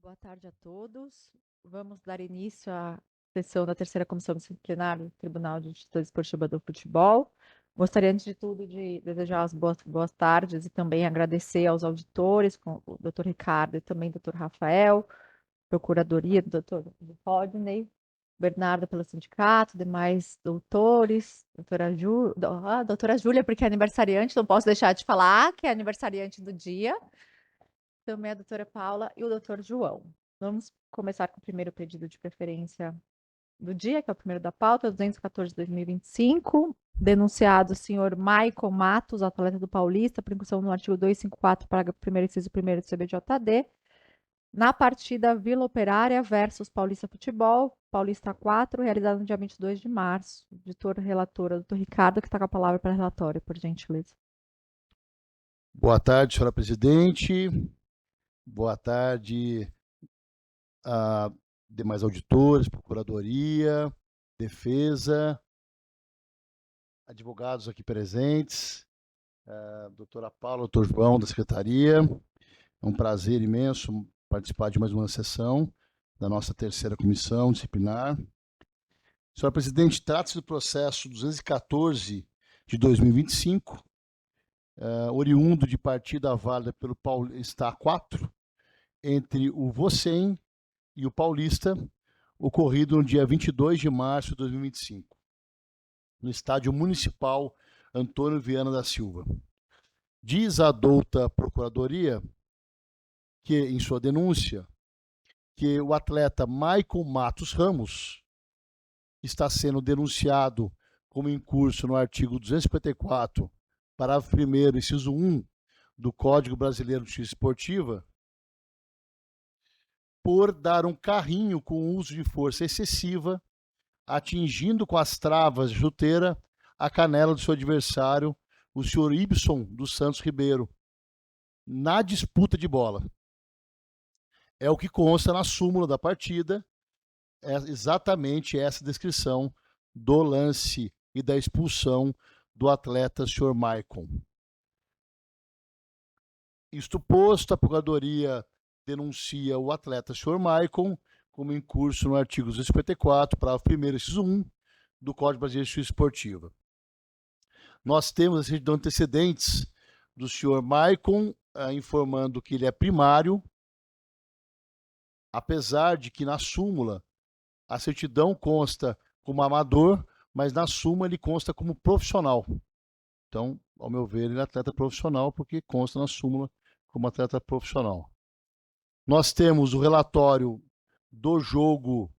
Boa tarde a todos. Vamos dar início à sessão da terceira comissão disciplinar do Tribunal de Justiça Desportiva do Futebol. Gostaria, antes de tudo, de desejar as boas tardes e também agradecer aos auditores, com o Dr. Ricardo e também o Dr. Rafael, Procuradoria do Dr. Rodney, Bernardo pelo sindicato, demais doutores, doutora Júlia, porque é aniversariante, não posso deixar de falar que é aniversariante do dia, também a doutora Paula e o doutor João. Vamos começar com o primeiro pedido de preferência do dia, que é o primeiro da pauta, 214 de 2025. Denunciado o senhor Michael Matos, atleta do Paulista, por incursão no artigo 254, parágrafo 1º, inciso 1º do CBJD, na partida Vila Operária versus Paulista Futebol, Paulista 4, realizada no dia 22 de março. Editor relatora, doutor Ricardo, que está com a palavra para relatório, por gentileza. Boa tarde, senhora presidente. Boa tarde a demais auditores, procuradoria, defesa, advogados aqui presentes, doutora Paula, doutor João, da secretaria. É um prazer imenso participar de mais uma sessão da nossa terceira comissão disciplinar. Senhora presidente, trata-se do processo 214 de 2025, oriundo de partida válida pelo Paulista 4, entre o Vocem e o Paulista, ocorrido no dia 22 de março de 2025, no Estádio Municipal Antônio Viana da Silva. Diz a douta Procuradoria que, em sua denúncia, que o atleta Michael Matos Ramos está sendo denunciado como incurso no artigo 254, parágrafo 1º, inciso 1 do Código Brasileiro de Justiça Esportiva, por dar um carrinho com uso de força excessiva, atingindo com as travas de chuteira a canela do seu adversário, o senhor Ibson dos Santos Ribeiro, na disputa de bola. É o que consta na súmula da partida, é exatamente essa descrição do lance e da expulsão do atleta senhor Maicon. Isto posto, a Procuradoria denuncia o atleta senhor Maicon como incurso no artigo 254, parágrafo 1º, inciso 1 do Código Brasileiro de Justiça Esportiva. Nós temos a certidão de antecedentes do senhor Maicon, informando que ele é primário, apesar de que na súmula a certidão consta como amador, mas na súmula ele consta como profissional. Então, ao meu ver, ele é atleta profissional, porque consta na súmula como atleta profissional. Nós temos o relatório do jogo,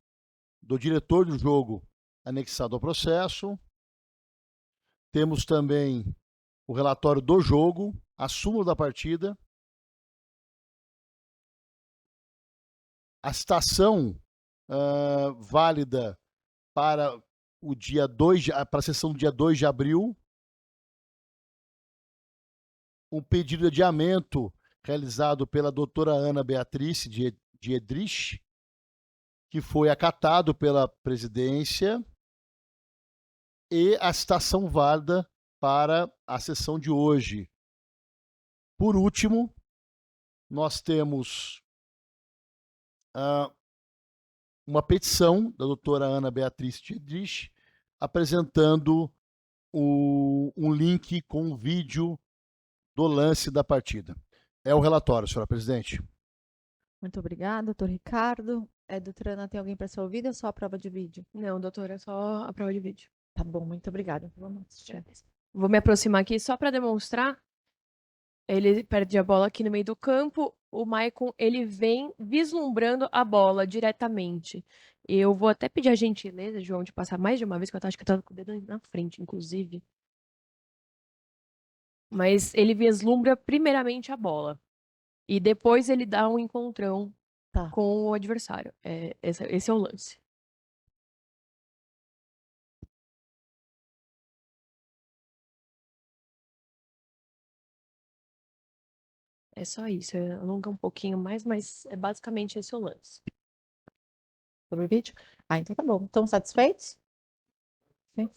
do diretor do jogo, anexado ao processo. Temos também o relatório do jogo, a súmula da partida, a citação válida para o dia 2, para a sessão do dia 2 de abril, um pedido de adiamento realizado pela doutora Ana Beatriz de Edrich, que foi acatado pela presidência, e a citação válida para a sessão de hoje. Por último, nós temos uma petição da doutora Ana Beatriz Diedrich, apresentando um link com um vídeo do lance da partida. É o relatório, senhora presidente. Muito obrigada, doutor Ricardo. Doutora Ana, tem alguém para ser ouvida ou só a prova de vídeo? Não, doutora, é só a prova de vídeo. Tá bom, muito obrigada. Vamos assistir. Vou me aproximar aqui só para demonstrar. Ele perde a bola aqui no meio do campo. O Maicon, ele vem vislumbrando a bola diretamente. Eu vou até pedir a gentileza, João, de passar mais de uma vez, que eu acho que eu tava com o dedo na frente, inclusive. Mas ele vislumbra primeiramente a bola. E depois ele dá um encontrão com o adversário. Esse é o lance. É só isso, alonga um pouquinho mais, mas é basicamente esse o lance. Sobre o vídeo? Então tá bom. Estão satisfeitos? Sim?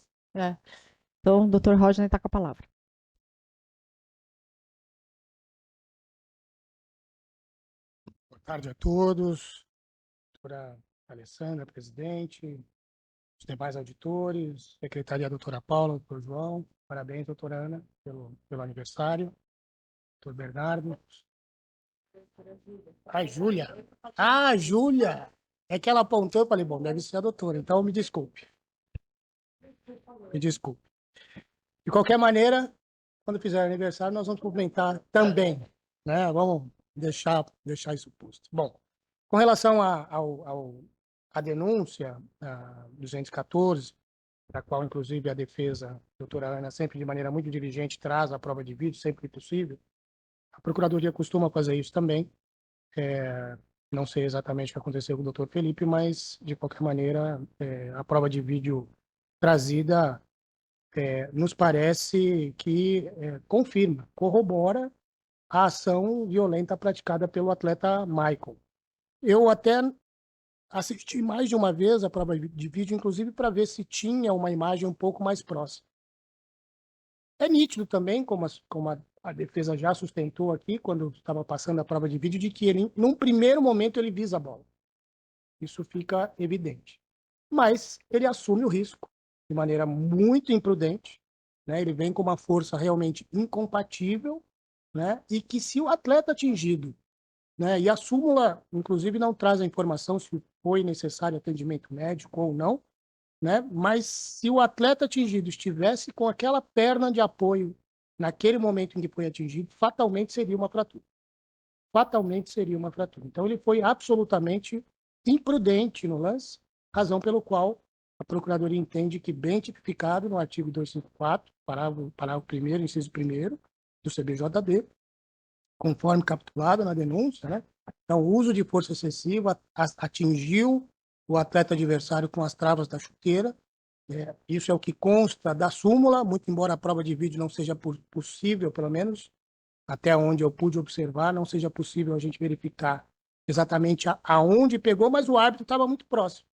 Então, o doutor Rodney está com a palavra. tarde a todos, doutora Alessandra, presidente, os demais auditores, secretaria doutora Paula, doutor João, parabéns, doutora Ana, pelo aniversário, doutor Bernardo. Ai, Júlia. Ah, Júlia! É que ela apontou, eu falei, bom, deve ser a doutora, então me desculpe. Me desculpe. De qualquer maneira, quando fizer aniversário, nós vamos cumprimentar também, né? Vamos deixar isso posto. Bom, com relação à denúncia 214, da qual, inclusive, a defesa, a doutora Ana, sempre de maneira muito diligente, traz a prova de vídeo, sempre que possível, a Procuradoria costuma fazer isso também. Não sei exatamente o que aconteceu com o doutor Felipe, mas, de qualquer maneira, a prova de vídeo trazida nos parece que confirma, corrobora a ação violenta praticada pelo atleta Michael. Eu até assisti mais de uma vez a prova de vídeo, inclusive para ver se tinha uma imagem um pouco mais próxima. É nítido também, como a defesa já sustentou aqui, quando estava passando a prova de vídeo, de que ele, num primeiro momento, ele visa a bola. Isso fica evidente. Mas ele assume o risco de maneira muito imprudente, né? Ele vem com uma força realmente incompatível, né? E que se o atleta atingido, né? E a súmula, inclusive, não traz a informação se foi necessário atendimento médico ou não, né? Mas se o atleta atingido estivesse com aquela perna de apoio naquele momento em que foi atingido, fatalmente seria uma fratura. Fatalmente seria uma fratura. Então ele foi absolutamente imprudente no lance, razão pelo qual a Procuradoria entende que, bem tipificado no artigo 254, parágrafo 1º, inciso 1º do CBJD, conforme capturado na denúncia, né? Então, o uso de força excessiva atingiu o atleta adversário com as travas da chuteira. Isso é o que consta da súmula, muito embora a prova de vídeo não seja possível, pelo menos até onde eu pude observar, não seja possível a gente verificar exatamente aonde pegou, mas o árbitro estava muito próximo.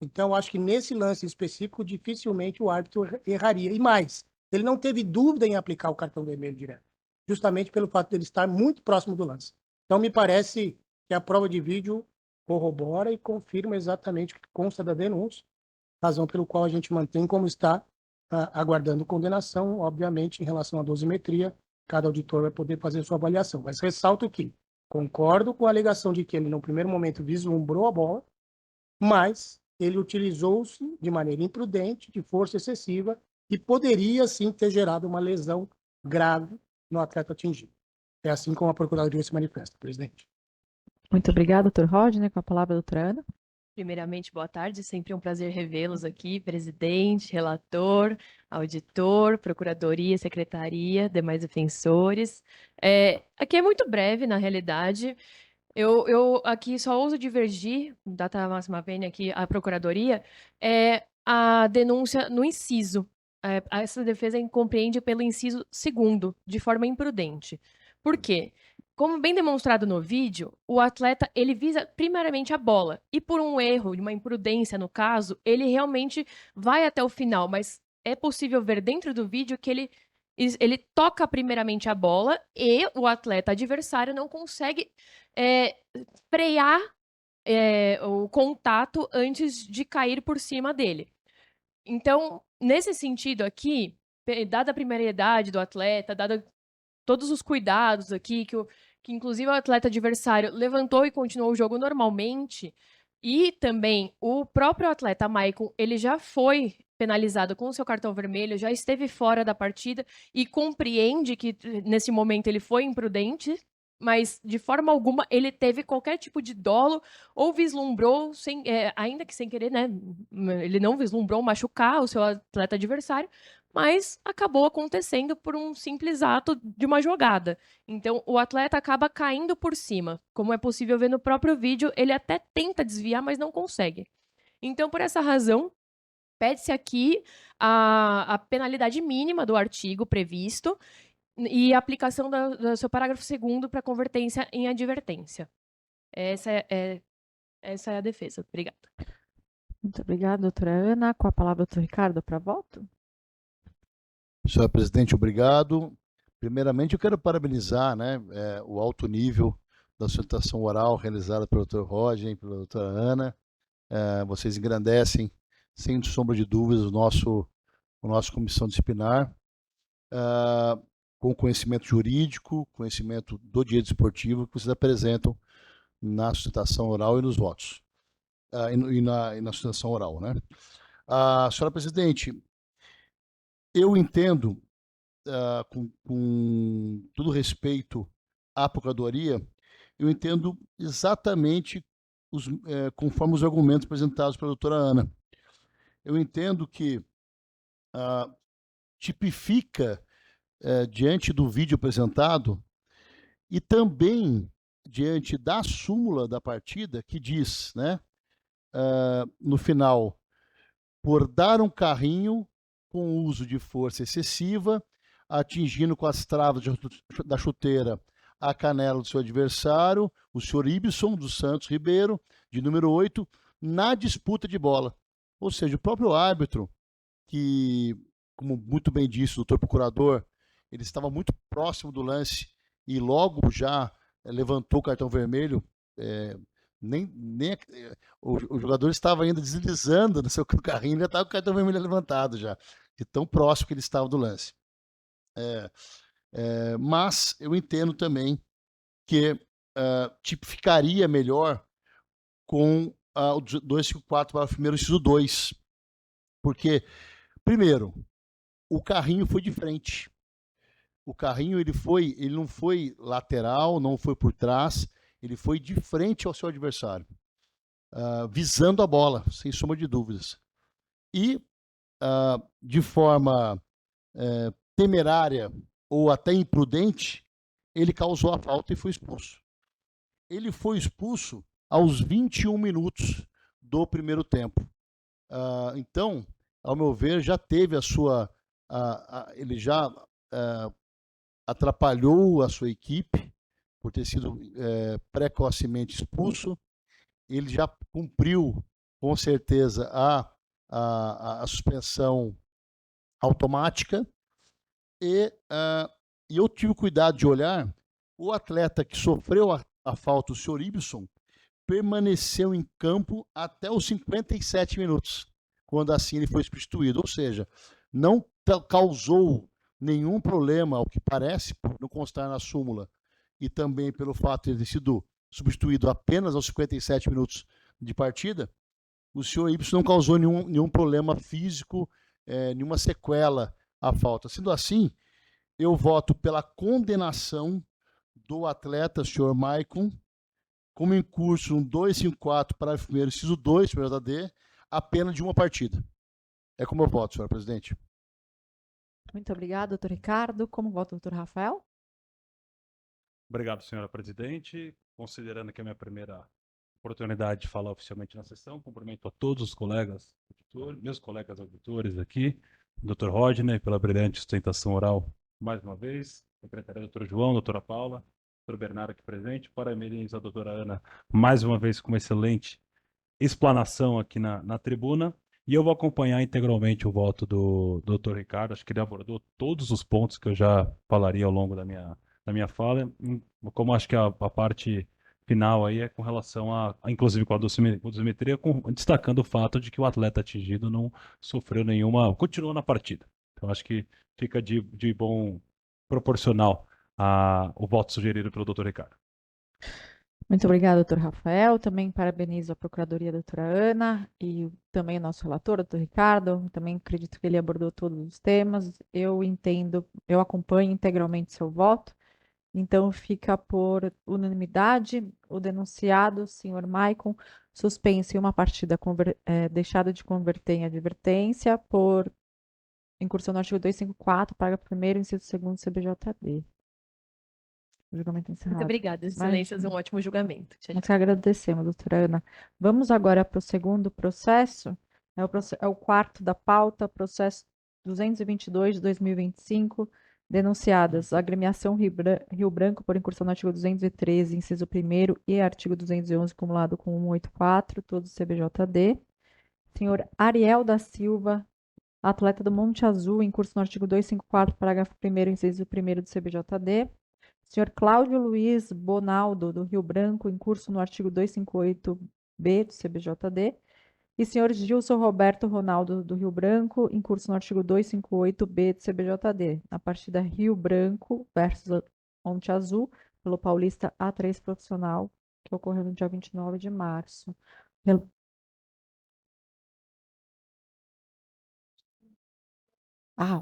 Então, acho que nesse lance específico, dificilmente o árbitro erraria. E mais, ele não teve dúvida em aplicar o cartão vermelho direto, justamente pelo fato de ele estar muito próximo do lance. Então, me parece que a prova de vídeo corrobora e confirma exatamente o que consta da denúncia, razão pelo qual a gente mantém como está, aguardando condenação, obviamente, em relação à dosimetria, cada auditor vai poder fazer sua avaliação. Mas ressalto que concordo com a alegação de que ele, no primeiro momento, vislumbrou a bola, mas ele utilizou-se de maneira imprudente, de força excessiva, e poderia, sim, ter gerado uma lesão grave no atleta atingido. É assim como a Procuradoria se manifesta, presidente. Muito obrigada, doutor Rodney. Com a palavra, a doutora Ana. Primeiramente, boa tarde. Sempre um prazer revê-los aqui, presidente, relator, auditor, procuradoria, secretaria, demais defensores. Aqui é muito breve, na realidade. Eu aqui só ouso divergir, data máxima vênia aqui, a procuradoria, a denúncia no inciso. Essa defesa compreende pelo inciso 2º, de forma imprudente. Por quê? Como bem demonstrado no vídeo, o atleta ele visa primeiramente a bola. E por um erro, uma imprudência no caso, ele realmente vai até o final. Mas é possível ver dentro do vídeo que ele toca primeiramente a bola e o atleta adversário não consegue frear o contato antes de cair por cima dele. Então, nesse sentido aqui, dada a primeira idade do atleta, dada todos os cuidados aqui, que inclusive o atleta adversário levantou e continuou o jogo normalmente, e também o próprio atleta Maicon, ele já foi penalizado com o seu cartão vermelho, já esteve fora da partida e compreende que nesse momento ele foi imprudente, mas de forma alguma ele teve qualquer tipo de dolo ou vislumbrou, ainda que sem querer, né? Ele não vislumbrou machucar o seu atleta adversário, mas acabou acontecendo por um simples ato de uma jogada. Então, o atleta acaba caindo por cima. Como é possível ver no próprio vídeo, ele até tenta desviar, mas não consegue. Então, por essa razão, pede-se aqui a penalidade mínima do artigo previsto e a aplicação do seu parágrafo 2º para convertência em advertência. Essa é a defesa. Obrigada. Muito obrigada, doutora Ana. Com a palavra, doutor Ricardo, para voto. Senhor presidente, obrigado. Primeiramente, eu quero parabenizar, né, o alto nível da sustentação oral realizada pelo Dr. Rodney e pela doutora Ana. Vocês engrandecem, sem sombra de dúvidas, a nossa comissão disciplinar, com conhecimento jurídico, conhecimento do direito esportivo que vocês apresentam na sustentação oral e nos votos, e na sustentação oral, né? Senhora Presidente, eu entendo, com todo respeito à Procuradoria, eu entendo exatamente conforme os argumentos apresentados pela doutora Ana. Eu entendo que tipifica, diante do vídeo apresentado e também diante da súmula da partida, que diz, né, no final, por dar um carrinho com uso de força excessiva, atingindo com as travas da chuteira a canela do seu adversário, o senhor Ibson dos Santos Ribeiro, de número 8, na disputa de bola. Ou seja, o próprio árbitro, que, como muito bem disse o doutor procurador, ele estava muito próximo do lance e logo já levantou o cartão vermelho, o jogador estava ainda deslizando no seu carrinho, ele já estava com o cartão vermelho levantado já, de tão próximo que ele estava do lance. Mas eu entendo também que tipificaria melhor com o 254 para o primeiro inciso 2. Porque, primeiro, o carrinho foi de frente. O carrinho ele não foi lateral, não foi por trás, ele foi de frente ao seu adversário, visando a bola, sem sombra de dúvidas. E, de forma temerária ou até imprudente, ele causou a falta e foi expulso. Ele foi expulso aos 21 minutos do primeiro tempo. Então, ao meu ver, já teve ele já atrapalhou a sua equipe por ter sido precocemente expulso. Ele já cumpriu, com certeza, a suspensão automática. E eu tive cuidado de olhar, o atleta que sofreu a falta, o senhor Ibson, permaneceu em campo até os 57 minutos, quando assim ele foi substituído. Ou seja, não causou nenhum problema, ao que parece, por não constar na súmula, e também pelo fato de ele ter sido substituído apenas aos 57 minutos de partida, o senhor Ibson não causou nenhum problema físico, nenhuma sequela à falta. Sendo assim, eu voto pela condenação do atleta, senhor Maicon, como em curso 254, parágrafo 1º, inciso 2, PJD, a pena de uma partida. É como eu voto, senhora presidente. Muito obrigada, doutor Ricardo. Como vota o doutor Rafael? Obrigado, senhora presidente. Considerando que é a minha primeira oportunidade de falar oficialmente na sessão, cumprimento a todos os colegas auditores, meus colegas auditores aqui, o Dr. Rodney, pela brilhante sustentação oral mais uma vez, secretária doutor João, doutora Paula, doutor Bernardo aqui presente, parabenizo a doutora Ana mais uma vez com uma excelente explanação aqui na tribuna, e eu vou acompanhar integralmente o voto do Dr. Ricardo. Acho que ele abordou todos os pontos que eu já falaria ao longo da minha fala, como acho que a parte final aí é com relação inclusive com a dosimetria, destacando o fato de que o atleta atingido não sofreu nenhuma, continuou na partida. Então acho que fica de bom proporcional o voto sugerido pelo Dr. Ricardo. Muito obrigada, doutor Rafael. Também parabenizo a Procuradoria, doutora Ana, e também o nosso relator, doutor Ricardo. Também acredito que ele abordou todos os temas. Eu entendo, eu acompanho integralmente seu voto. Então, fica por unanimidade o denunciado, senhor Maicon, suspenso em uma partida deixada de converter em advertência por incursão no artigo 254, parágrafo 1º, inciso 2º CBJD. O julgamento encerrado. Muito obrigada, excelências, um ótimo julgamento. Tchau, Nós que agradecemos, doutora Ana. Vamos agora para o segundo processo. É o quarto da pauta, processo 222 de 2025, denunciadas a agremiação Rio Branco por incursão no artigo 213, inciso 1º, e artigo 211, acumulado com 184, todos CBJD. Senhor Ariel da Silva, atleta do Monte Azul, em curso no artigo 254, parágrafo 1º, inciso 1º do CBJD. Senhor Cláudio Luiz Bonaldo, do Rio Branco, em curso no artigo 258-B do CBJD. E senhor Gilson Roberto Ronaldo, do Rio Branco, em curso no artigo 258-B do CBJD, na partida Rio Branco versus Monte Azul, pelo Paulista A3 Profissional, que ocorreu no dia 29 de março.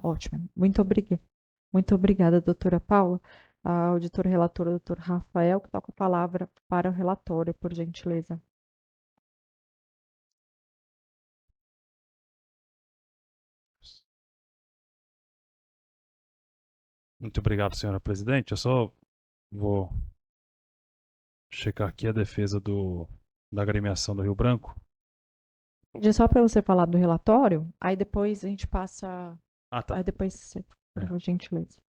Ótimo. Muito obrigada. Muito obrigada, doutora Paula. A auditora relatora, doutor Rafael, que está com a palavra para o relatório, por gentileza. Muito obrigado, senhora presidente. Eu só vou checar aqui a defesa da agremiação do Rio Branco. Só para você falar do relatório, aí depois a gente passa. Ah, tá. Aí depois você, por gentileza.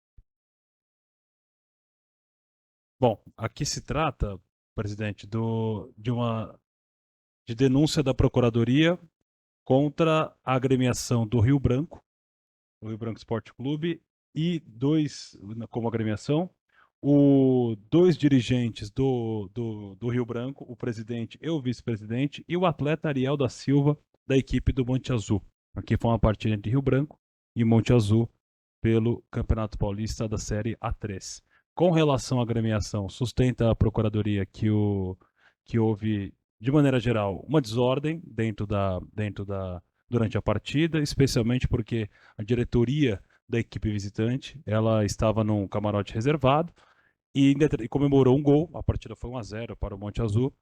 Bom, aqui se trata, presidente, de denúncia da Procuradoria contra a agremiação do Rio Branco Esporte Clube, e como agremiação, dois dirigentes do Rio Branco, o presidente e o vice-presidente, e o atleta Ariel da Silva, da equipe do Monte Azul. Aqui foi uma partida entre Rio Branco e Monte Azul pelo Campeonato Paulista da Série A3. Com relação à agremiação, sustenta a Procuradoria que houve, de maneira geral, uma desordem durante a partida, especialmente porque a diretoria da equipe visitante ela estava num camarote reservado e comemorou um gol. A partida foi 1-0 para o Monte Azul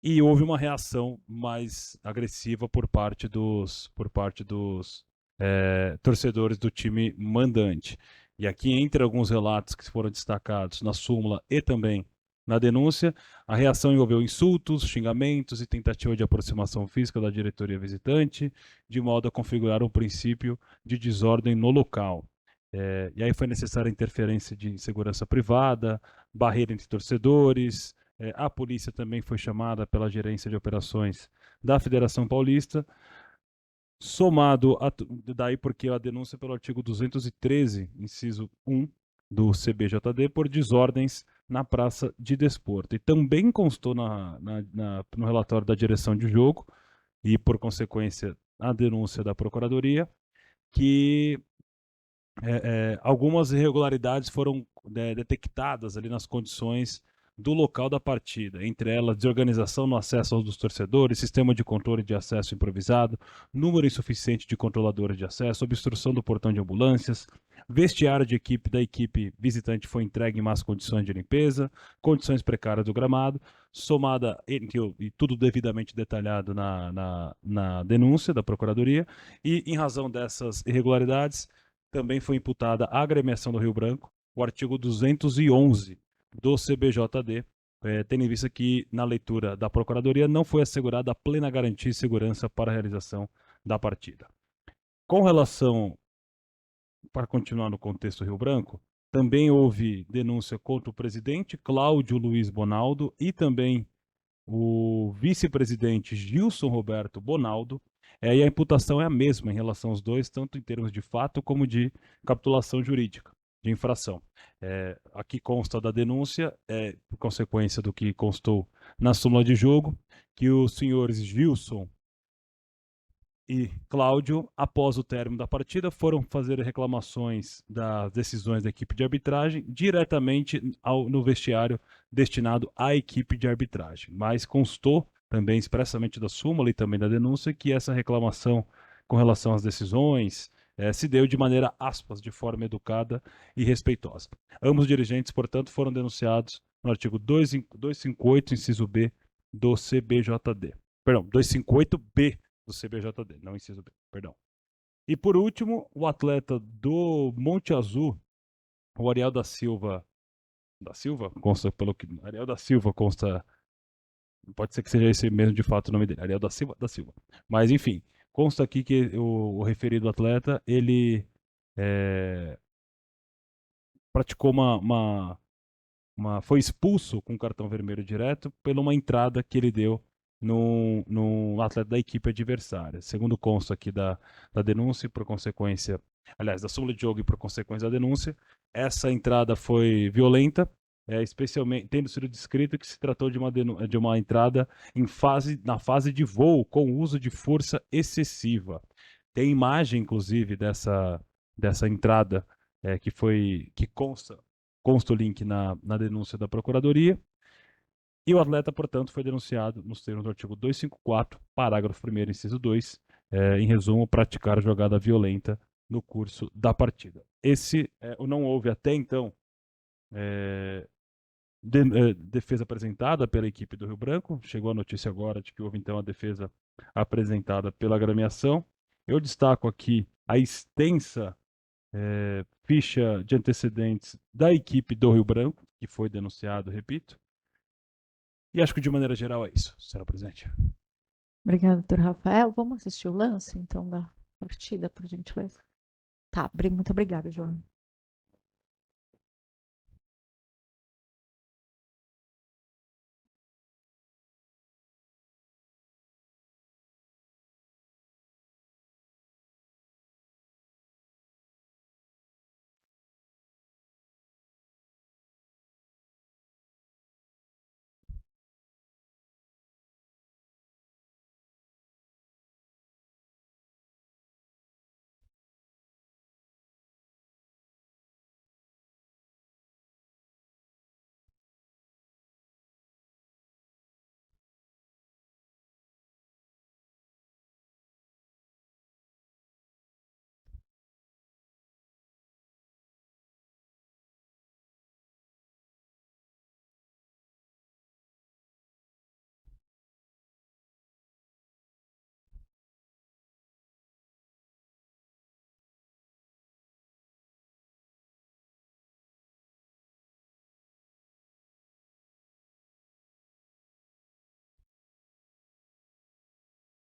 e houve uma reação mais agressiva por parte dos torcedores do time mandante. E aqui, entre alguns relatos que foram destacados na súmula e também na denúncia, a reação envolveu insultos, xingamentos e tentativa de aproximação física da diretoria visitante, de modo a configurar um princípio de desordem no local. E aí foi necessária interferência de segurança privada, barreira entre torcedores, a polícia também foi chamada pela gerência de operações da Federação Paulista, somado daí porque a denúncia pelo artigo 213, inciso 1 do CBJD, por desordens na praça de desporto. E também constou no relatório da direção de jogo, e por consequência a denúncia da Procuradoria, que algumas irregularidades foram detectadas ali nas condições do local da partida, entre elas desorganização no acesso dos torcedores, sistema de controle de acesso improvisado, número insuficiente de controladores de acesso, obstrução do portão de ambulâncias, vestiário da equipe visitante foi entregue em más condições de limpeza, condições precárias do gramado, somada, e tudo devidamente detalhado na denúncia da Procuradoria, e em razão dessas irregularidades, também foi imputada à agremiação do Rio Branco o artigo 211 do CBJD, tendo em vista que, na leitura da Procuradoria, não foi assegurada a plena garantia e segurança para a realização da partida. Com relação, para continuar no contexto Rio Branco, também houve denúncia contra o presidente Cláudio Luiz Bonaldo e também o vice-presidente Gilson Roberto Bonaldo, e a imputação é a mesma em relação aos dois, tanto em termos de fato como de capitulação jurídica, de infração. Aqui consta da denúncia, por consequência do que constou na súmula de jogo, que os senhores Gilson e Cláudio, após o término da partida, foram fazer reclamações das decisões da equipe de arbitragem diretamente no vestiário destinado à equipe de arbitragem. Mas constou também expressamente da súmula e também da denúncia que essa reclamação com relação às decisões se deu de maneira, aspas, de forma educada e respeitosa. Ambos dirigentes, portanto, foram denunciados no artigo 258, inciso B, do CBJD. Perdão, 258B do CBJD, não inciso B, perdão. E por último, o atleta do Monte Azul, o Ariel da Silva, consta pelo que Ariel da Silva consta, pode ser que seja esse mesmo de fato o nome dele, Ariel da Silva. Mas enfim, consta aqui que o referido atleta, ele praticou foi expulso com cartão vermelho direto por uma entrada que ele deu num atleta da equipe adversária. Segundo consta aqui da denúncia, por consequência, aliás, da súmula de jogo e por consequência da denúncia, essa entrada foi violenta especialmente tendo sido descrito que se tratou de de uma entrada na fase de voo com uso de força excessiva. Tem imagem, inclusive, dessa entrada que consta o link na denúncia da Procuradoria. E o atleta, portanto, foi denunciado nos termos do artigo 254, parágrafo 1º, inciso 2, em resumo, praticar jogada violenta no curso da partida. Não houve até então defesa apresentada pela equipe do Rio Branco. Chegou a notícia agora de que houve então a defesa apresentada pela agremiação. Eu destaco aqui a extensa ficha de antecedentes da equipe do Rio Branco, que foi denunciado, repito. E acho que de maneira geral é isso, senhora presidente. Obrigada, doutor Rafael. Vamos assistir o lance, então, da partida, por gentileza? Tá, muito obrigada, João.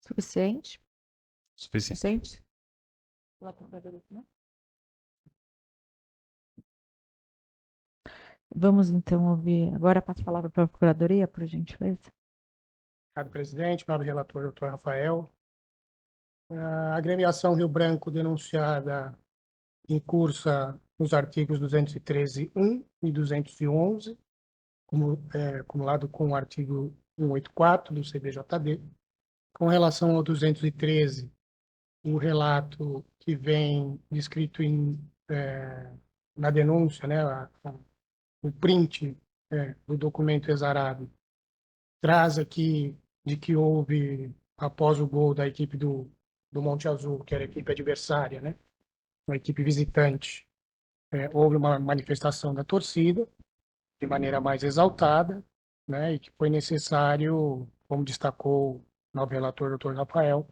Suficiente? Suficiente. Suficiente? Lá para o né? Vamos, então, ouvir. Agora passo a palavra para a Procuradoria, por gentileza. Obrigado, presidente. Nobre relator, doutor Rafael. A agremiação Rio Branco denunciada em cursa nos artigos 213.1 e 211, acumulado com o artigo 184 do CBJD. Com relação ao 213, o relato que vem descrito na denúncia, né, o print do documento exarado, traz aqui de que houve, após o gol da equipe do Monte Azul, que era a equipe adversária, né, uma equipe visitante, houve uma manifestação da torcida, de maneira mais exaltada, né, e que foi necessário, como destacou o novo relator, doutor Rafael,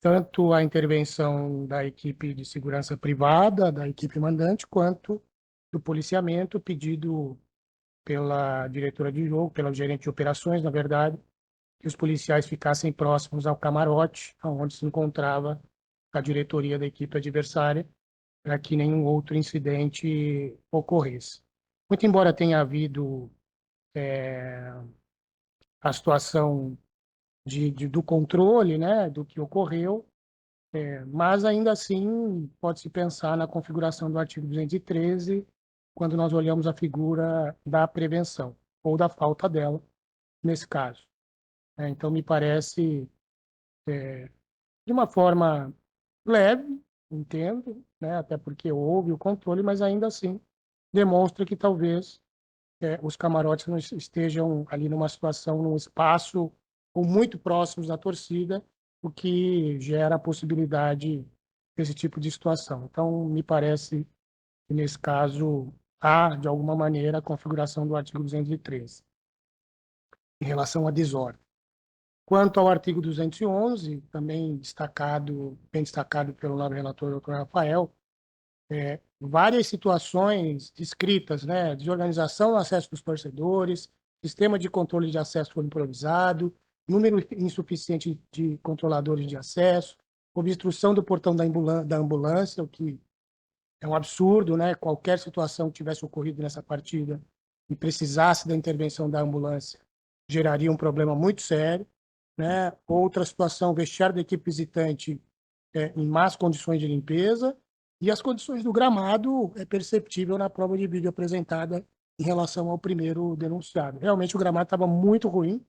tanto a intervenção da equipe de segurança privada, da equipe mandante, quanto do policiamento pedido pela diretora de jogo, pela gerente de operações, na verdade, que os policiais ficassem próximos ao camarote, onde se encontrava a diretoria da equipe adversária, para que nenhum outro incidente ocorresse. Muito embora tenha havido a situação do controle, né, do que ocorreu, mas ainda assim pode-se pensar na configuração do artigo 213 quando nós olhamos a figura da prevenção ou da falta dela nesse caso. Então me parece de uma forma leve, entendo, né, até porque houve o controle, mas ainda assim demonstra que talvez os camarotes não estejam ali numa situação, num espaço ou muito próximos da torcida, o que gera a possibilidade desse tipo de situação. Então, me parece que, nesse caso, há, de alguma maneira, a configuração do artigo 213, em relação à desordem. Quanto ao artigo 211, também bem destacado pelo nobre relator, Dr. Rafael, várias situações descritas, né, desorganização no acesso dos torcedores, sistema de controle de acesso foi improvisado, número insuficiente de controladores de acesso, obstrução do portão da ambulância, o que é um absurdo, né? Qualquer situação que tivesse ocorrido nessa partida e precisasse da intervenção da ambulância geraria um problema muito sério, né? Outra situação, vestiário da equipe visitante em más condições de limpeza, e as condições do gramado é perceptível na prova de vídeo apresentada em relação ao primeiro denunciado. Realmente o gramado estava muito ruim,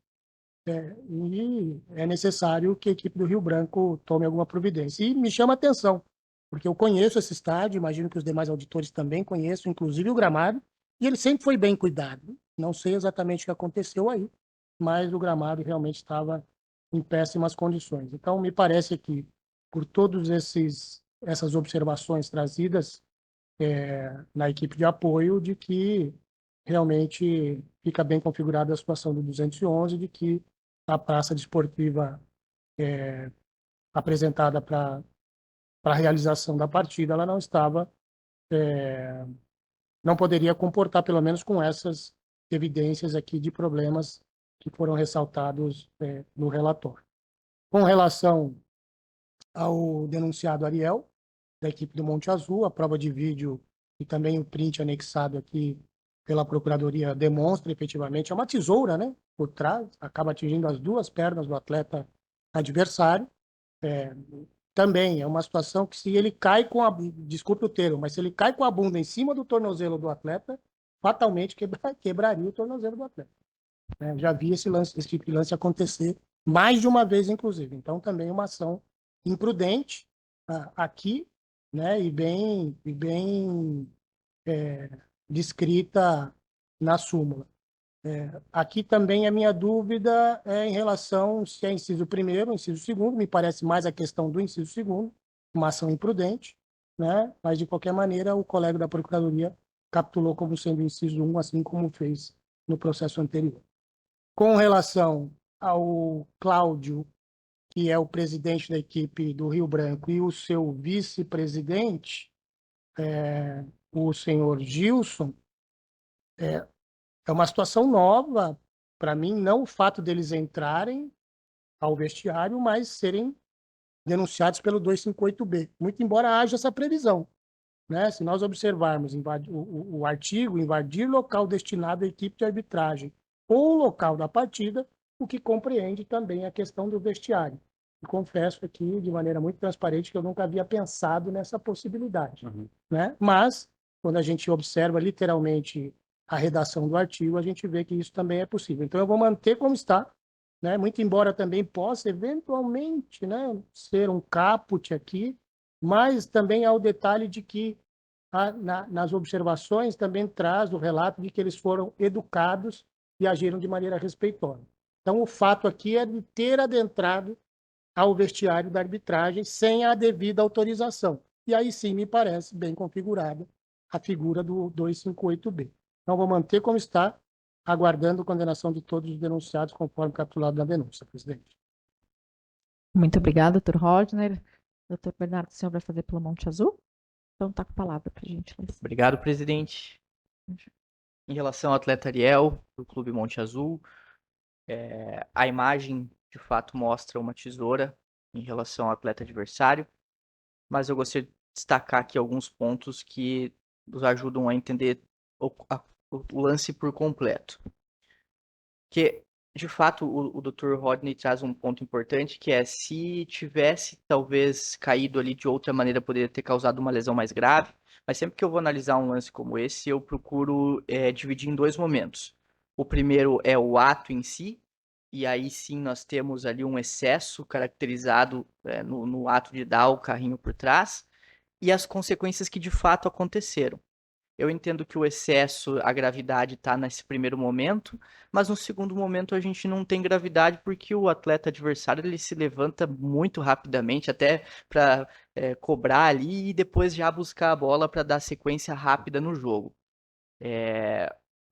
e é necessário que a equipe do Rio Branco tome alguma providência. E me chama a atenção, porque eu conheço esse estádio, imagino que os demais auditores também conheçam, inclusive o gramado, e ele sempre foi bem cuidado. Não sei exatamente o que aconteceu aí, mas o gramado realmente estava em péssimas condições. Então, me parece que, por todas essas observações trazidas na equipe de apoio, de que realmente fica bem configurada a situação do 211, de que a praça desportiva apresentada para a realização da partida, ela não estava, não poderia comportar, pelo menos com essas evidências aqui de problemas que foram ressaltados no relatório. Com relação ao denunciado Ariel, da equipe do Monte Azul, a prova de vídeo e também o print anexado aqui pela Procuradoria demonstra efetivamente, é uma tesoura, né, por trás, acaba atingindo as duas pernas do atleta adversário. Também é uma situação que se ele cai com a, desculpe o termo, mas se ele cai com a bunda em cima do tornozelo do atleta, fatalmente quebraria o tornozelo do atleta. Já vi esse tipo de lance acontecer mais de uma vez, inclusive. Então, também é uma ação imprudente aqui, né, e bem descrita na súmula. Aqui também a minha dúvida é em relação se é inciso primeiro ou inciso segundo, me parece mais a questão do inciso segundo, uma ação imprudente, né? Mas, de qualquer maneira, o colega da Procuradoria capitulou como sendo inciso 1, assim como fez no processo anterior. Com relação ao Cláudio, que é o presidente da equipe do Rio Branco, e o seu vice-presidente, o senhor Gilson, é uma situação nova para mim, não o fato deles entrarem ao vestiário, mas serem denunciados pelo 258B, muito embora haja essa previsão. Né? Se nós observarmos o artigo, invadir local destinado à equipe de arbitragem ou local da partida, o que compreende também a questão do vestiário. E confesso aqui, de maneira muito transparente, que eu nunca havia pensado nessa possibilidade. Né? Mas, quando a gente observa literalmente a redação do artigo, a gente vê que isso também é possível. Então, eu vou manter como está, né? Muito embora também possa, eventualmente, né, ser um caput aqui, mas também há o detalhe de que nas observações também traz o relato de que eles foram educados e agiram de maneira respeitosa. Então, o fato aqui é de ter adentrado ao vestiário da arbitragem sem a devida autorização. E aí sim me parece bem configurada a figura do 258B. Então, vou manter como está, aguardando a condenação de todos os denunciados, conforme capitulado na denúncia, presidente. Muito obrigada, doutor Rodner. Doutor Bernardo, o senhor vai fazer pelo Monte Azul? Então, tá com a palavra para a gente. Obrigado, presidente. Em relação ao atleta Ariel, do Clube Monte Azul, a imagem, de fato, mostra uma tesoura em relação ao atleta adversário, mas eu gostaria de destacar aqui alguns pontos que nos ajudam a entender o lance por completo. Que, de fato, o Dr. Rodney traz um ponto importante, que é se tivesse, talvez, caído ali de outra maneira, poderia ter causado uma lesão mais grave, mas sempre que eu vou analisar um lance como esse, eu procuro dividir em dois momentos. O primeiro é o ato em si, e aí sim nós temos ali um excesso caracterizado no ato de dar o carrinho por trás, e as consequências que de fato aconteceram. Eu entendo que o excesso, a gravidade está nesse primeiro momento, mas no segundo momento a gente não tem gravidade porque o atleta adversário ele se levanta muito rapidamente, até para cobrar ali e depois já buscar a bola para dar sequência rápida no jogo.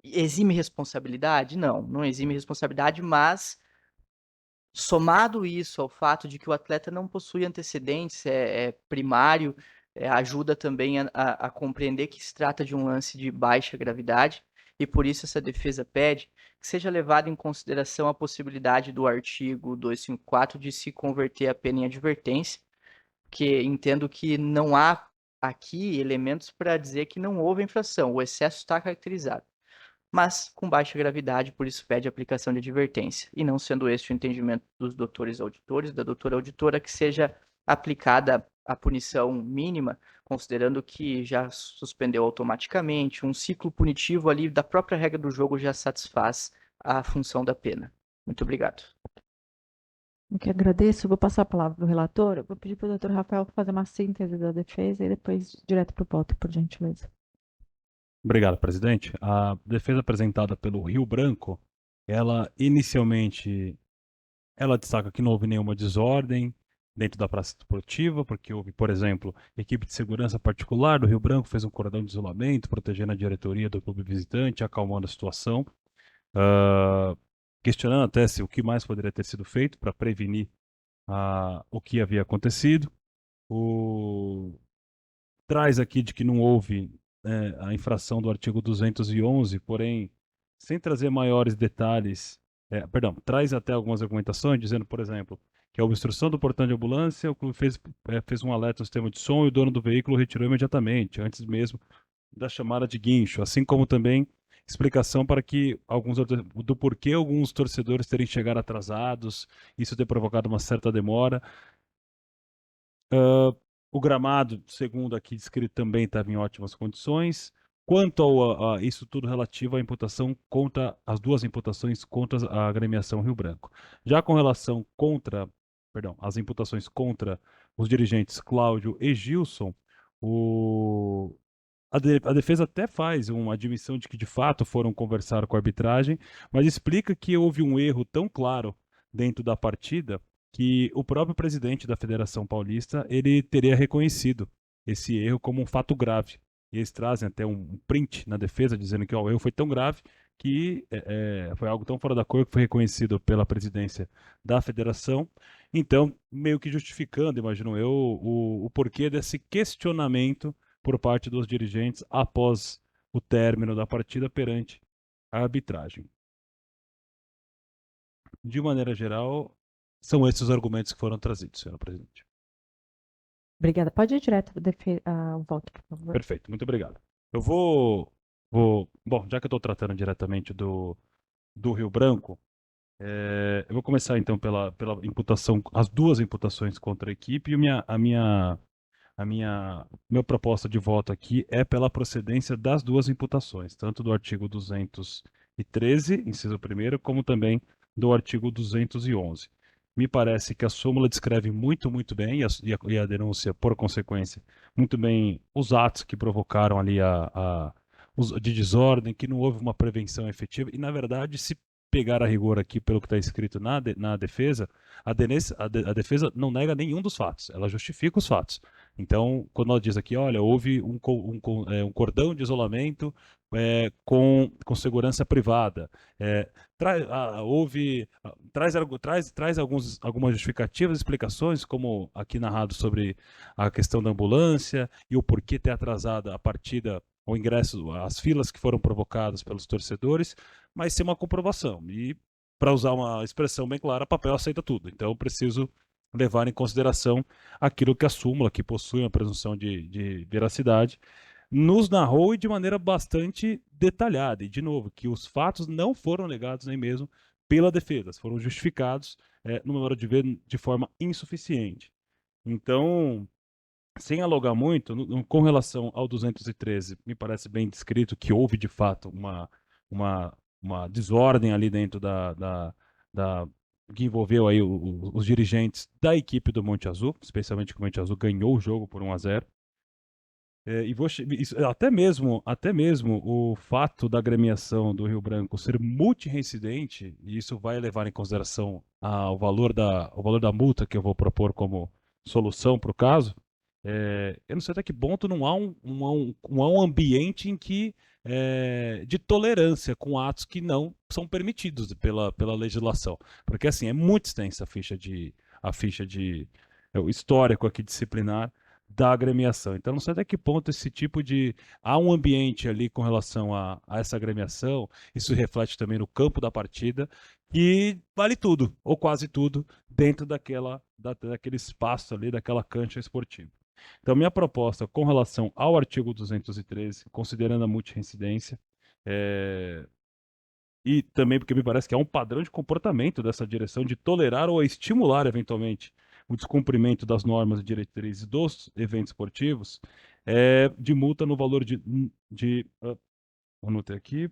Exime responsabilidade? Não, não exime responsabilidade, mas somado isso ao fato de que o atleta não possui antecedentes, primário, ajuda também a compreender que se trata de um lance de baixa gravidade, e por isso essa defesa pede que seja levada em consideração a possibilidade do artigo 254 de se converter a pena em advertência, que entendo que não há aqui elementos para dizer que não houve infração, o excesso está caracterizado, mas com baixa gravidade, por isso pede aplicação de advertência, e não sendo este o entendimento dos doutores auditores, da doutora auditora, que seja aplicada a punição mínima, considerando que já suspendeu automaticamente, um ciclo punitivo ali da própria regra do jogo já satisfaz a função da pena. Muito obrigado. Eu que agradeço. Vou passar a palavra para o relator. Eu vou pedir para o doutor Rafael fazer uma síntese da defesa e depois direto para o voto, por gentileza. Obrigado, presidente. A defesa apresentada pelo Rio Branco, ela inicialmente, ela destaca que não houve nenhuma desordem dentro da praça esportiva, porque houve, por exemplo, equipe de segurança particular do Rio Branco fez um cordão de isolamento, protegendo a diretoria do clube visitante, acalmando a situação, uh, questionando até se o que mais poderia ter sido feito para prevenir o que havia acontecido. Traz aqui de que não houve a infração do artigo 211, porém, sem trazer maiores detalhes, perdão, traz até algumas argumentações, dizendo, por exemplo, que a obstrução do portão de ambulância, o clube fez um alerta ao sistema de som e o dono do veículo retirou imediatamente, antes mesmo da chamada de guincho, assim como também explicação para que do porquê alguns torcedores terem chegado atrasados, isso ter provocado uma certa demora. O gramado, segundo aqui descrito, também estava em ótimas condições. Quanto a isso tudo relativo à imputação contra as duas imputações contra a agremiação Rio Branco. Já com relação as imputações contra os dirigentes Cláudio e Gilson, a defesa até faz uma admissão de que de fato foram conversar com a arbitragem, mas explica que houve um erro tão claro dentro da partida que o próprio presidente da Federação Paulista ele teria reconhecido esse erro como um fato grave. E eles trazem até um print na defesa dizendo que o erro foi tão grave que foi algo tão fora da cor que foi reconhecido pela presidência da federação. Então, meio que justificando, imagino eu, o porquê desse questionamento por parte dos dirigentes após o término da partida perante a arbitragem. De maneira geral, são esses os argumentos que foram trazidos, senhora presidente. Obrigada. Pode ir direto ao voto, por favor. Perfeito, muito obrigado. Eu vou bom, já que eu estou tratando diretamente do Rio Branco, eu vou começar então pela imputação, as duas imputações contra a equipe, e minha proposta de voto aqui é pela procedência das duas imputações, tanto do artigo 213, inciso 1º, como também do artigo 211. Me parece que a súmula descreve muito bem, e a denúncia, por consequência, muito bem os atos que provocaram ali de desordem, que não houve uma prevenção efetiva, e na verdade, se pegar a rigor aqui pelo que está escrito na defesa, a defesa não nega nenhum dos fatos, ela justifica os fatos. Então, quando ela diz aqui, olha, houve um cordão de isolamento com segurança privada, traz algumas justificativas, explicações, como aqui narrado sobre a questão da ambulância e o porquê ter atrasado a partida, o ingresso, as filas que foram provocadas pelos torcedores, mas sem uma comprovação. E, para usar uma expressão bem clara, papel aceita tudo. Então, eu preciso levar em consideração aquilo que a súmula, que possui uma presunção de veracidade, nos narrou e de maneira bastante detalhada. E, de novo, que os fatos não foram negados nem mesmo pela defesa, foram justificados, no meu modo de ver, de forma insuficiente. Então, sem alugar muito, com relação ao 213, me parece bem descrito que houve, de fato, uma desordem ali dentro que envolveu aí os dirigentes da equipe do Monte Azul, especialmente que o Monte Azul ganhou o jogo por 1-0. Até mesmo o fato da agremiação do Rio Branco ser multireincidente, e isso vai levar em consideração o valor da multa que eu vou propor como solução para o caso. Eu não sei até que ponto não há um ambiente em que de tolerância com atos que não são permitidos pela legislação. Porque assim, é muito extensa o histórico aqui disciplinar da agremiação. Então, não sei até que ponto esse tipo de... Há um ambiente ali com relação a essa agremiação, isso reflete também no campo da partida, e vale tudo, ou quase tudo, dentro daquele espaço ali, daquela cancha esportiva. Então, minha proposta com relação ao artigo 213, considerando a multireincidência, e também porque me parece que há um padrão de comportamento dessa direção de tolerar ou estimular, eventualmente, o descumprimento das normas e diretrizes dos eventos esportivos, de multa no valor anotei aqui,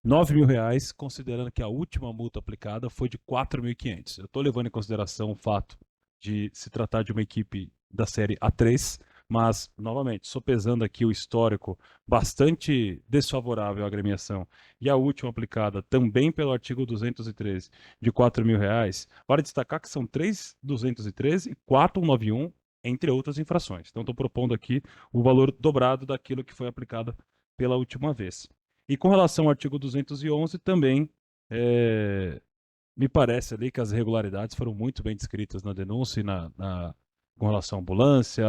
R$ 9.000, considerando que a última multa aplicada foi de 4.500. Eu estou levando em consideração o fato de se tratar de uma equipe da série A3, mas, novamente, sopesando aqui o histórico bastante desfavorável à agremiação e a última aplicada também pelo artigo 213 de R$ 4.000, vale destacar que são 3.213 e 4.191, entre outras infrações. Então, estou propondo aqui o valor dobrado daquilo que foi aplicado pela última vez. E com relação ao artigo 211, também me parece ali que as irregularidades foram muito bem descritas na denúncia e com relação à ambulância,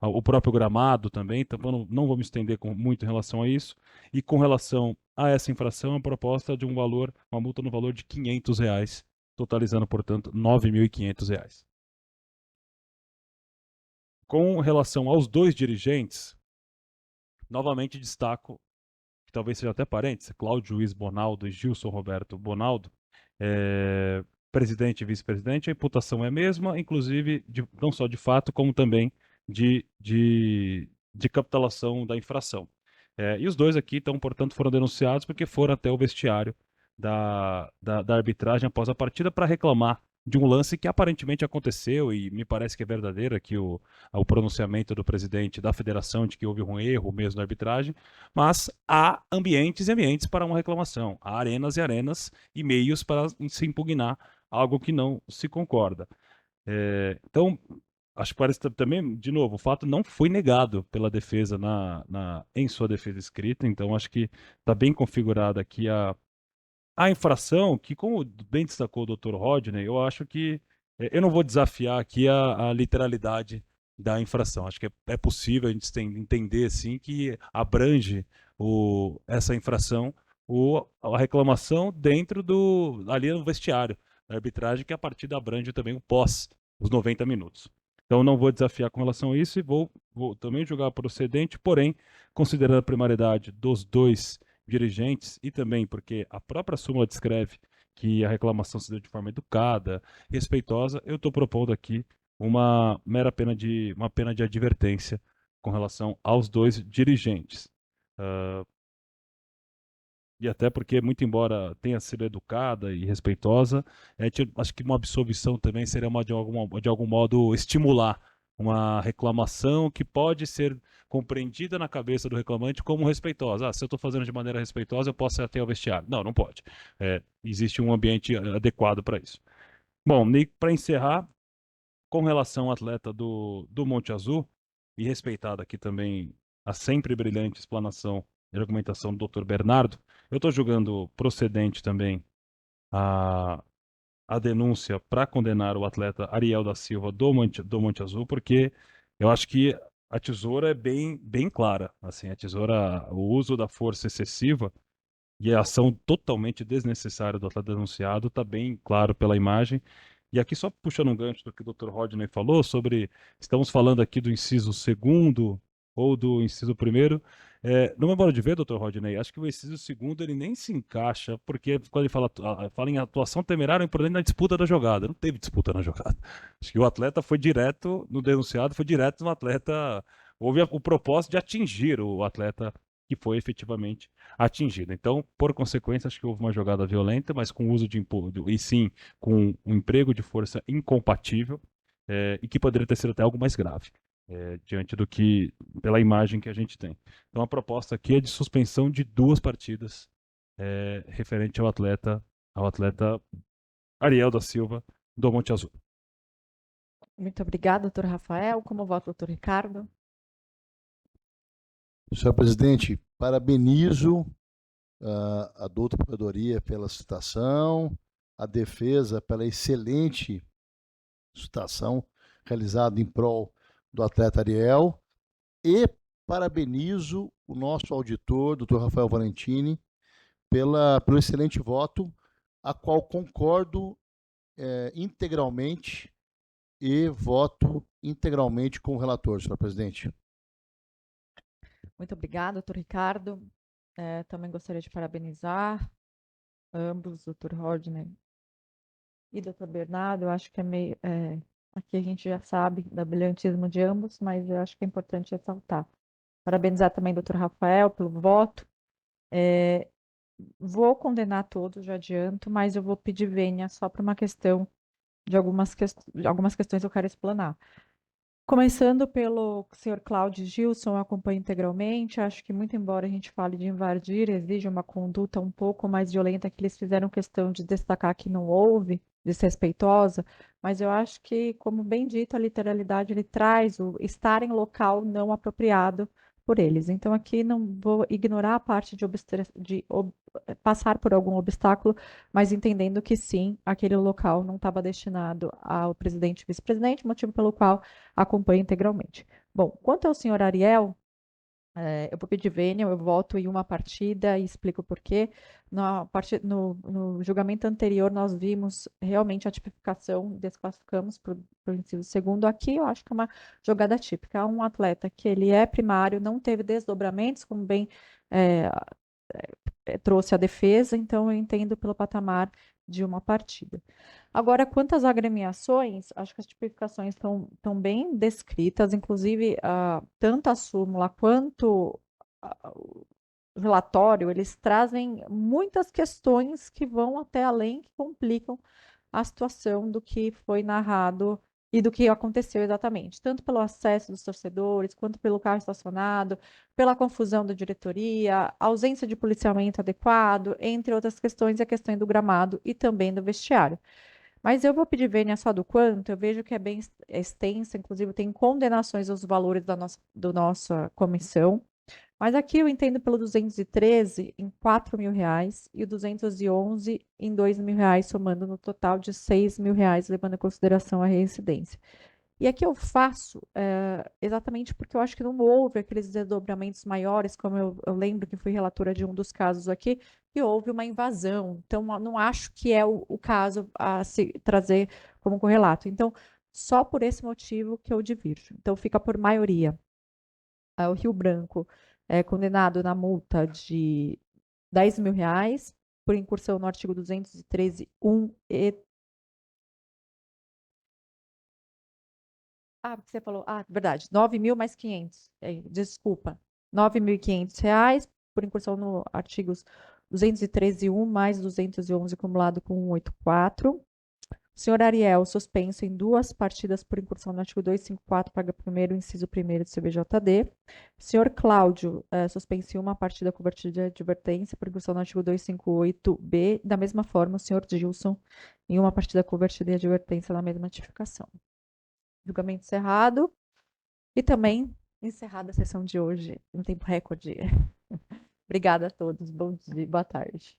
o próprio gramado também, então não vou me estender muito em relação a isso. E com relação a essa infração, a proposta de uma multa no valor de R$ 500, totalizando, portanto, R$ 9.500. Com relação aos dois dirigentes, novamente destaco, que talvez seja até parênteses, Cláudio Luiz Bonaldo e Gilson Roberto Bonaldo, presidente e vice-presidente, a imputação é a mesma, inclusive não só de fato, como também de capitalação da infração. E os dois aqui, então, portanto, foram denunciados porque foram até o vestiário da arbitragem após a partida para reclamar de um lance que aparentemente aconteceu e me parece que é verdadeiro aqui o pronunciamento do presidente da federação de que houve um erro mesmo na arbitragem, mas há ambientes e ambientes para uma reclamação, há arenas e arenas e meios para se impugnar algo que não se concorda. Então, acho que parece também, de novo, o fato não foi negado pela defesa em sua defesa escrita, então acho que está bem configurada aqui a infração, que como bem destacou o Dr. Rodney, eu acho que eu não vou desafiar aqui a literalidade da infração. Acho que é possível a gente entender assim que abrange essa infração a reclamação dentro ali no vestiário da arbitragem, que a partida abrange também o pós, os 90 minutos. Então não vou desafiar com relação a isso e vou também julgar procedente, porém, considerando a primariedade dos dois dirigentes e também porque a própria súmula descreve que a reclamação se deu de forma educada, respeitosa, eu estou propondo aqui uma pena de advertência com relação aos dois dirigentes. E até porque, muito embora tenha sido educada e respeitosa, acho que uma absolvição também seria de algum modo estimular uma reclamação que pode ser compreendida na cabeça do reclamante como respeitosa. Se eu estou fazendo de maneira respeitosa, eu posso ir até o vestiário. Não pode. Existe um ambiente adequado para isso. Bom, e para encerrar, com relação ao atleta do Monte Azul, e respeitada aqui também a sempre brilhante explanação e argumentação do Dr. Bernardo, eu estou julgando procedente também a denúncia para condenar o atleta Ariel da Silva do Monte Azul, porque eu acho que a tesoura é bem clara. Assim, o uso da força excessiva e a ação totalmente desnecessária do atleta denunciado está bem claro pela imagem. E aqui, só puxando um gancho do que o Dr. Rodney falou sobre, estamos falando aqui do inciso 2º ou do inciso 1º. No meu modo de ver, Dr. Rodney, acho que o inciso 2º ele nem se encaixa, porque quando ele fala em atuação temerária imprudente na disputa da jogada, não teve disputa na jogada. Acho que o atleta foi direto no denunciado, foi direto no atleta, houve o propósito de atingir o atleta que foi efetivamente atingido. Então, por consequência, acho que houve uma jogada violenta, mas com uso e sim com um emprego de força incompatível, e que poderia ter sido até algo mais grave, diante do que, pela imagem que a gente tem. Então, a proposta aqui é de suspensão de 2 partidas, referente ao atleta Ariel da Silva, do Monte Azul. Muito obrigada, doutor Rafael. Como vota o doutor Ricardo? Senhor presidente, parabenizo a douta Procuradoria pela citação, a defesa pela excelente citação realizada em prol do atleta Ariel e parabenizo o nosso auditor, doutor Rafael Valentini, pelo excelente voto, a qual concordo integralmente e voto integralmente com o relator, senhor presidente. Muito obrigada, doutor Ricardo. Também gostaria de parabenizar ambos, doutor Rodney e doutor Bernardo, eu acho que é meio. Aqui a gente já sabe do brilhantismo de ambos, mas eu acho que é importante ressaltar. Parabenizar também o doutor Rafael pelo voto. Vou condenar todos, já adianto, mas eu vou pedir vênia só por uma questão de algumas questões que eu quero explanar. Começando pelo senhor Cláudio Gilson, eu acompanho integralmente. Acho que, muito embora a gente fale de invadir, exige uma conduta um pouco mais violenta, que eles fizeram questão de destacar que não houve, desrespeitosa, mas eu acho que, como bem dito, a literalidade ele traz o estar em local não apropriado por eles. Então, aqui não vou ignorar a parte de passar por algum obstáculo, mas entendendo que sim, aquele local não estava destinado ao presidente e vice-presidente, motivo pelo qual acompanho integralmente. Bom, quanto ao senhor Ariel, eu vou pedir vênia, eu voto em uma partida e explico por quê. No julgamento anterior, nós vimos realmente a tipificação, desclassificamos para o inciso segundo. Aqui, eu acho que é uma jogada típica. Um atleta que ele é primário, não teve desdobramentos, como bem é, trouxe a defesa, então eu entendo pelo patamar de uma partida. Agora, quanto às agremiações, acho que as tipificações estão bem descritas, inclusive tanto a súmula quanto o relatório, eles trazem muitas questões que vão até além, que complicam a situação do que foi narrado e do que aconteceu exatamente, tanto pelo acesso dos torcedores, quanto pelo carro estacionado, pela confusão da diretoria, ausência de policiamento adequado, entre outras questões, a questão do gramado e também do vestiário. Mas eu vou pedir vênia só do quanto, eu vejo que é bem extensa, inclusive tem condenações aos valores da nossa comissão, mas aqui eu entendo pelo 213 em R$ 4.000 e o 211 em R$ 2.000, somando no total de R$ 6.000, levando em consideração a reincidência. E aqui eu faço exatamente porque eu acho que não houve aqueles desdobramentos maiores, como eu lembro que fui relatora de um dos casos aqui, que houve uma invasão. Então, não acho que é o caso a se trazer como correlato. Então, só por esse motivo que eu divirjo. Então, fica por maioria. O Rio Branco é condenado na multa de R$ 10.000 por incursão no artigo 213(1) e você falou. Verdade. 9.000 mais 500. Desculpa. R$ 9.500 por incursão no artigos 213(1) mais 211 acumulado com 184. O senhor Ariel, suspenso em 2 partidas por incursão no artigo 254, parágrafo 1º, inciso 1º do CBJD. Senhor Cláudio, suspenso em 1 partida convertida de advertência por incursão no artigo 258-B. Da mesma forma, o senhor Gilson, em 1 partida convertida de advertência na mesma notificação. Julgamento encerrado. E também encerrada a sessão de hoje, em tempo recorde. Obrigada a todos. Bom dia, boa tarde.